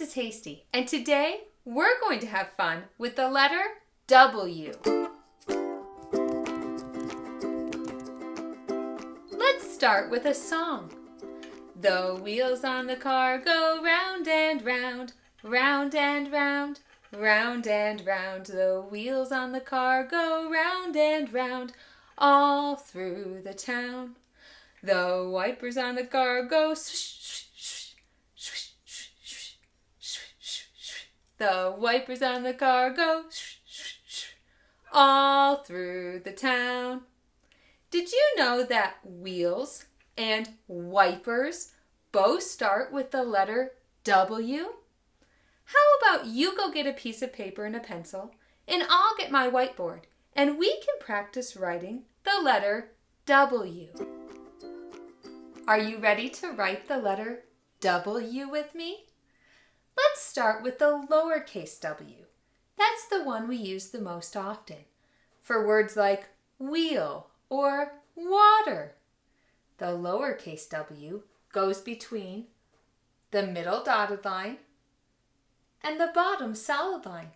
is Hasty, and today we're going to have fun with the letter W. Let's start with a song. The wheels on the car go round and round, round and round, round and round. The wheels on the car go round and round, all through the town. The wipers on the car go swish, swish, swish, swish, swish, swish, swish, swish. The wipers on the car go swish, swish, swish, all through the town. Did you know that wheels and wipers both start with the letter W? How about you go get a piece of paper and a pencil, and I'll get my whiteboard, and we can practice writing the letter W. Are you ready to write the letter W with me? Let's start with the lowercase w. That's the one we use the most often for words like wheel or water. The lowercase w goes between the middle dotted line and the bottom solid line.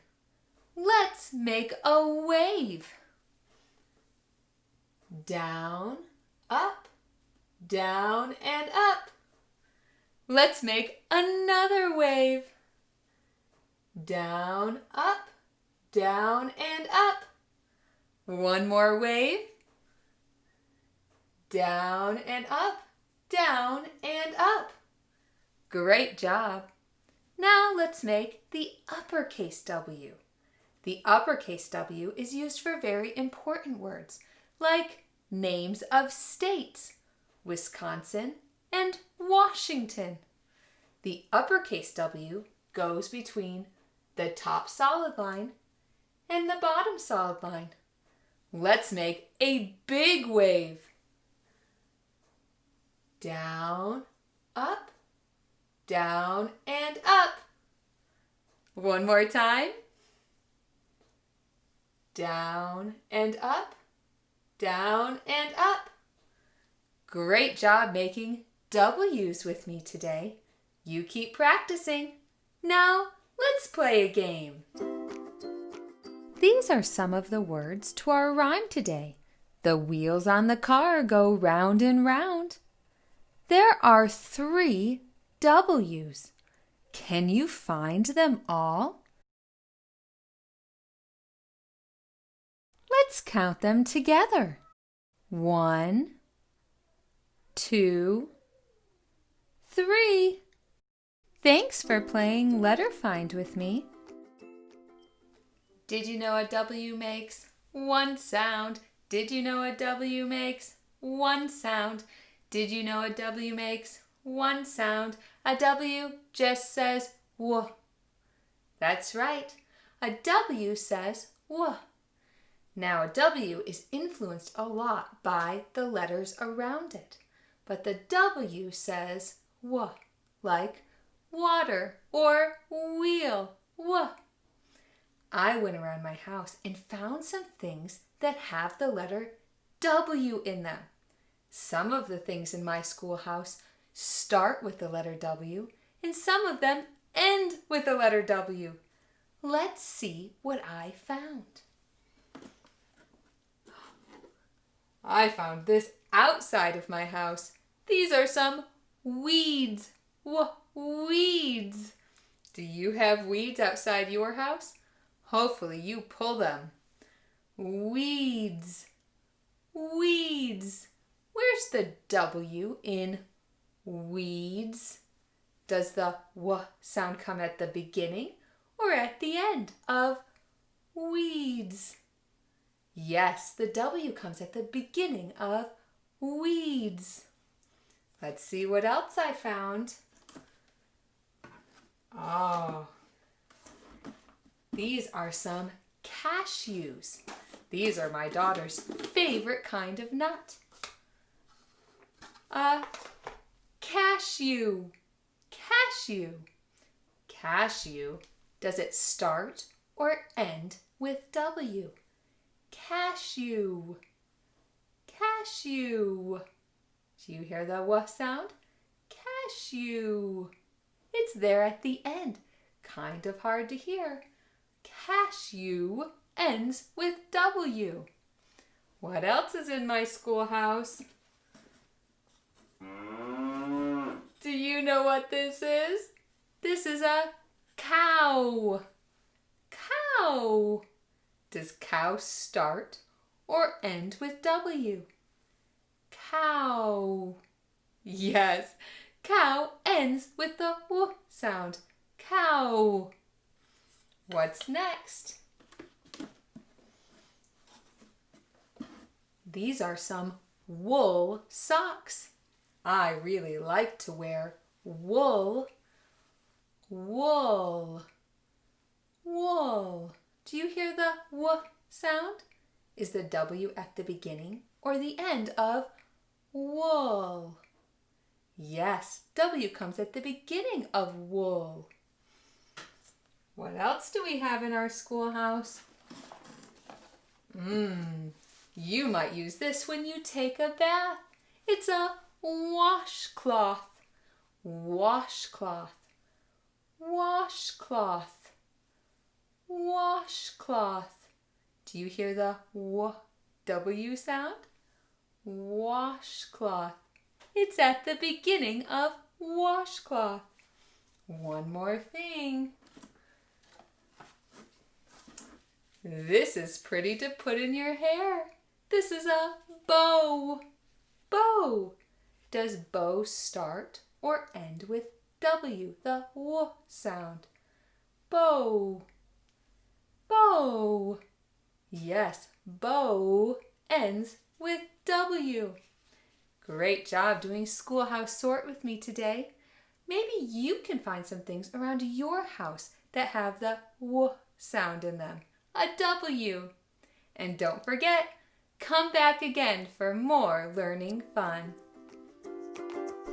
Let's make a wave. Down, up, down and up. Let's make another wave. Down, up, down and up. One more wave. Down and up, down and up. Great job. Now let's make the uppercase W. The uppercase W is used for very important words like names of states, Wisconsin and Washington. The uppercase W goes between the top solid line and the bottom solid line. Let's make a big wave. Down, up, down and up. One more time. Down and up, down and up. Great job making W's with me today. You keep practicing. Now let's play a game. These are some of the words to our rhyme today. The wheels on the car go round and round. There are 3 W's. Can you find them all? Let's count them together. 1, 2, 3. Thanks for playing Letter Find with me. Did you know a W makes one sound? Did you know a W makes one sound? Did you know a W makes one sound? A W just says W. That's right. A W says W. Now a W is influenced a lot by the letters around it. But the W says W, like water or wheel, W. I went around my house and found some things that have the letter W in them. Some of the things in my schoolhouse start with the letter W, and some of them end with the letter W. Let's see what I found. I found this outside of my house. These are some weeds. Weeds. Do you have weeds outside your house? Hopefully you pull them. Weeds. Weeds. Where's the W in weeds? Does the W sound come at the beginning or at the end of weeds? Yes, the W comes at the beginning of weeds. Let's see what else I found. Oh, these are some cashews. These are my daughter's favorite kind of nut. A cashew. Cashew. Cashew. Does it start or end with W? Cashew. Cashew. Do you hear the W sound? Cashew. It's there at the end. kind of hard to hear. Cashew ends with W. What else is in my schoolhouse? Do you know what this is? This is a cow. Cow. Does cow start or end with W? Cow. Yes, cow ends with the W sound. Cow. What's next? These are some wool socks. I really like to wear wool. Wool. Wool. Do you hear the W sound? Is the W at the beginning or the end of wool? Yes, W comes at the beginning of wool. What else do we have in our schoolhouse? You might use this when you take a bath. It's a washcloth. Washcloth. Washcloth. Washcloth. Do you hear the W sound? Washcloth. It's at the beginning of washcloth. One more thing. This is pretty to put in your hair. This is a bow. Bow. Does bow start or end with W, the W sound? Bow. Bow. Yes, bow ends with W. Great job doing schoolhouse sort with me today. Maybe you can find some things around your house that have the W sound in them, a W. And don't forget, come back again for more learning fun.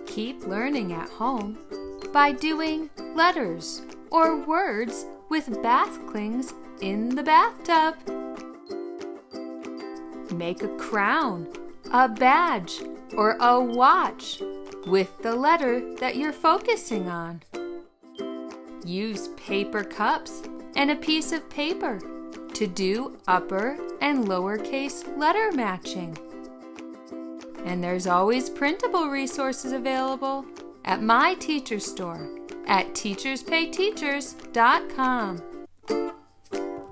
Keep learning at home by doing letters or words with bath clings in the bathtub. Make a crown, a badge, or a watch with the letter that you're focusing on. Use paper cups and a piece of paper to do upper and lowercase letter matching. And there's always printable resources available at my teacher store at teacherspayteachers.com.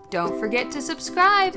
Don't forget to subscribe.